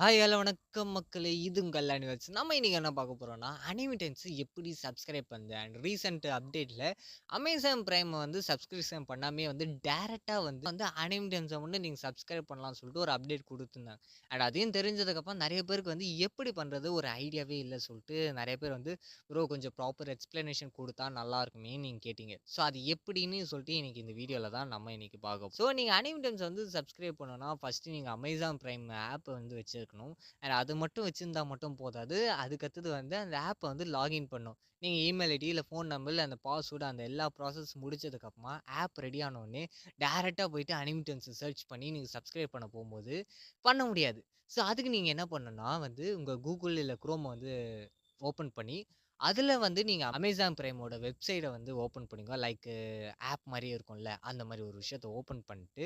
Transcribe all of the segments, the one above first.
Hi hello வணக்கம் மக்களே! இது உங்கள் அனிவல்ஸ். நம்ம இன்னைக்கு என்ன பார்க்க போறோம்னா, அனிமி டைம்ஸ் எப்படி சப்ஸ்கிரைப் பண்றது அண்ட் ரீசென்ட் அப்டேட்ல அமேசான் பிரைம் வந்து சப்ஸ்கிரிப்ஷன் பண்ணாமயே வந்து டைரக்ட்டா வந்து அனிமி டைம்ஸ வந்து நீங்க சப்ஸ்கிரைப் பண்ணலாம்னு சொல்லிட்டு ஒரு அப்டேட் குடுத்துருந்தாங்க. அண்ட் அதையும் தெரிஞ்சதுக்கப்புறம் நெறைய பேருக்கு வந்து எப்படி பண்றது ஒரு ஐடியாவே இல்ல சொல்லிட்டு நெறைய பேர் வந்து ப்ரோ கொஞ்சம் ப்ராப்பர் எக்ஸ்ப்ளனேஷன் குடுத்தா நல்லாருக்குமேன்னு நீங்க கேட்டீங்க. ஸோ அது எப்படின்னு சொல்லிட்டு இன்னைக்கு இந்த வீடியோல தான் நம்ம இன்னைக்கு பார்க்க போறோம். ஸோ நீங்க அனிமி டைம்ஸ் வந்து சப்ஸ்கிரைப் பண்ணணும்னா ஃபர்ஸ்ட்டு நீங்க அமேசான் பிரைம் ஆப் வந்து வச்சிருக்கணும். அண்ட் அது மட்டும் வச்சிருந்தா மட்டும் போதாது. அதுக்கடுத்தது வந்து அந்த ஆப்ப வந்து லாகின் பண்ணணும். நீங்க இமெயில் ஐடி இல்ல ஃபோன் நம்பர் இல்ல அந்த பாஸ்வேர்ட் அந்த எல்லா ப்ராசஸ் முடிச்சதுக்கப்புறமா ஆப் ரெடி ஆனோனே டைரக்ட்டா போயிட்டு அனிமி டைம்ஸ சர்ச் பண்ணி நீங்க சப்ஸ்கிரைப் பண்ண போம்போது பண்ண முடியாது. ஸோ அதுக்கு நீங்க என்ன பண்ணணும்னா வந்து உங்க Google இல்ல Chrome வந்து ஓப்பன் பண்ணி, அதுல வந்து நீங்க அமேசான் பிரைமோட வெப்சைட்ட வந்து ஓப்பன் பண்ணிக்கோங்க. லைக் ஆப் மாரியே இருக்கும்ல, அந்த மாரி ஒரு விஷயத்த ஓப்பன் பண்ணிட்டு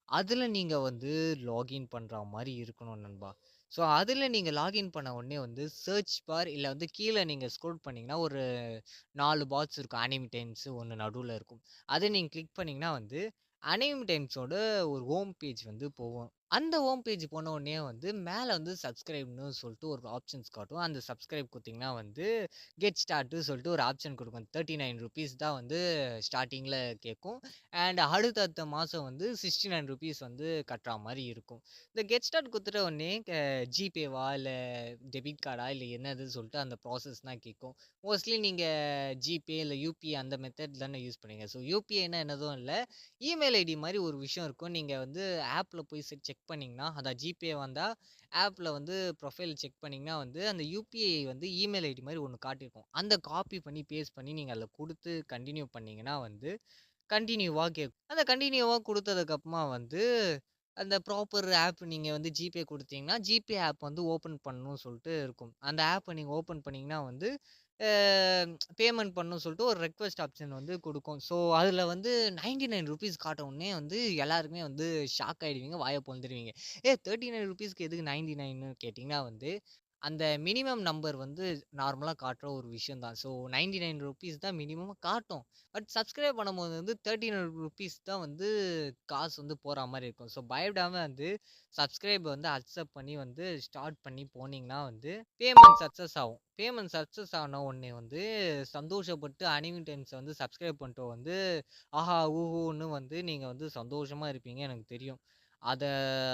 அதுல நீங்க வந்து லாகின் பண்ற மாரி இருக்கணும் நண்பா. ஸோ அதுல நீங்க லாகின் பண்ண உடனே வந்து சர்ச் பார் இல்ல வந்து கீழ நீங்க ஸ்க்ரோல் பண்ணீங்கன்னா, ஒரு 4 பாக்ஸ் இருக்கும். அனிமி டைம்ஸ் ஒண்ணு நடுவுல இருக்கும். அத நீங்க கிளிக் பண்ணீங்கன்னா வந்து, அனிமி டைம்ஸோட ஒரு ஹோம் பேஜ் வந்து போகும். அந்த ஹோம் பேஜ் போன உடனே வந்து மேல வந்து சப்ஸ்கிரைப்ன்னு சொல்லிட்டு ஒரு ஆப்ஷன்ஸ் காட்டும். அந்த சப்ஸ்கிரைப் குடுத்தீங்கன்னா வந்து கெட் ஸ்டார்ட்டு சொல்லிட்டு ஒரு ஆப்ஷன் குடுக்கும். ₹39 தான் வந்து ஸ்டார்ட்டிங்ல கேட்கும். அண்ட் அடுத்தடுத்த மாசம் வந்து ₹69 வந்து கட்டுறா மாரி இருக்கும். இந்த கெட் ஸ்டார்ட் குடுத்துட்ட உடனே ஜிபேவா இல்ல டெபிட் கார்டா இல்ல என்னதுன்னு சொல்லிட்டு அந்த ப்ராசஸ்லாம் கேட்கும். மோஸ்ட்லி நீங்க ஜிபே இல்ல யுபிஐ அந்த மெத்தட் தானே யூஸ் பண்ணுவீங்க. ஸோ யுபிஐன்னா என்னதும் இல்ல. இமெயில் ஐடி மாரி ஒரு விஷயம் இருக்கும். நீங்க வந்து ஆப்ல போய் செக் பண்ணீங்கன்னா, அதான் ஜிபே வந்தா ஆப்ல வந்து ப்ரொஃபைல் செக் பண்ணீங்கன்னா வந்து அந்த யுபிஐ வந்து இமெயில் ஐடி மாரி ஒண்ணு காட்டியிருக்கும். அந்த காப்பி பண்ணி பேஸ்ட் பண்ணி நீங்க அதில குடுத்து கன்டின்யூ பண்ணீங்கன்னா வந்து கன்டினியூவா கேட்கும். அந்த கன்டினியூவா குடுத்ததுக்கு அப்புறமா வந்து, அந்த ப்ராப்பர் ஆப் நீங்க வந்து ஜிபே குடுத்தீங்கன்னா, ஜிபே ஆப் வந்து ஓப்பன் பண்ணணும்னு சொல்லிட்டு இருக்கும். அந்த ஆப்ப நீங்க ஓப்பன் பண்ணீங்கன்னா வந்து, அ பேமெண்ட் பண்ணணும்னு சொல்லிட்டு ஒரு ரெக்வெஸ்ட் ஆப்ஷன் வந்து குடுக்கும். ஸோ அதில வந்து ₹99 காட்ட உடனே வந்து எல்லாருக்குமே வந்து ஷாக் ஆயிடுவீங்க. வாய பொளந்துருவீங்க. ₹39க்கு எதுக்கு 99ன்னு கேட்டீங்கன்னா வந்து, அந்த மினிமம் நம்பர் வந்து நார்மலா காட்டுற ஒரு விஷயம் தான். ஸோ ₹99 தான் மினிமமா காட்டும். பட் சப்ஸ்கிரைப் பண்ணும்போது வந்து ₹39 தான் வந்து காசு வந்து போற மாரி இருக்கும். ஸோ பயப்படாம வந்து சப்ஸ்கிரைப் வந்து அக்செப்ட் பண்ணி வந்து ஸ்டார்ட் பண்ணி போனீங்கன்னா வந்து பேமெண்ட் சக்சஸ் ஆகும். பேமெண்ட் சக்சஸ் ஆன உடனே வந்து சந்தோஷப்பட்டு அனிமி டைம்ஸ வந்து சப்ஸ்கிரைப் பண்ணிட்டு வந்து ஆஹா! ஊஹூன்னு வந்து நீங்க வந்து சந்தோஷமா இருப்பீங்க எனக்கு தெரியும். அத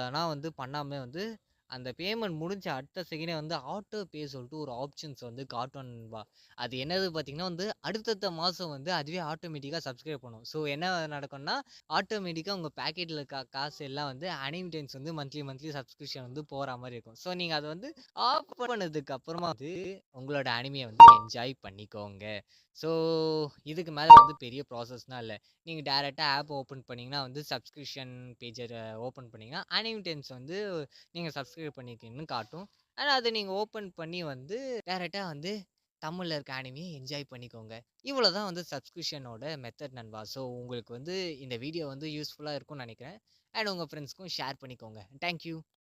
ஆனா வந்து பண்ணாம வந்து அந்த பேமெண்ட் முடிஞ்ச அடுத்த செகண்டே வந்து ஆட்டோ பே சொல்லிட்டு ஒரு ஆப்ஷன்ஸ் வந்து காட்டும் நண்பா. அது என்னது பார்த்தீங்கன்னா வந்து, அடுத்தடுத்த மாசம் வந்து அதுவே ஆட்டோமேட்டிக்கா சப்ஸ்கிரைப் பண்ணும். ஸோ என்ன நடக்கும்னா, ஆட்டோமேட்டிக்கா உங்க பாக்கெட்ல இருக்க காசு எல்லாம் வந்து அனிமி டைம்ஸ் வந்து மந்த்லி சப்ஸ்கிரிப்ஷன் வந்து போற மாரி இருக்கும். ஸோ நீங்க அத வந்து ஆஃப் பண்ணதுக்கு அப்புறமா வந்து உங்களோட அனிமிய வந்து என்ஜாய் பண்ணிக்கோங்க. ஸோ இதுக்கு மேல வந்து பெரிய ப்ராசஸ்லாம் இல்ல. நீங்க டைரக்ட்டா ஆப் ஓப்பன் பண்ணீங்கன்னா வந்து சப்ஸ்கிரிப்ஷன் பேஜ ஓப்பன் பண்ணீங்கன்னா, அனிமி டைம்ஸ் வந்து நீங்க சப்ஸ்கிரைப் பண்ணியிருக்கீங்கன்னு காட்டும். ஆனா அத நீங்க ஓப்பன் பண்ணி வந்து டைரக்ட்டா வந்து தமிழ்ல இருக்க அனிமிய என்ஜாய் பண்ணிக்கோங்க. இவ்வளோதான் வந்து சப்ஸ்கிரிப்ஷனோட மெத்தட் நண்பா. ஸோ உங்களுக்கு வந்து இந்த வீடியோ வந்து யூஸ்ஃபுல்லா இருக்கும்னு நெனைக்கிறேன். அண்ட் உங்க ஃப்ரெண்ட்ஸ்க்கும் ஷேர் பண்ணிக்கோங்க. Thank you.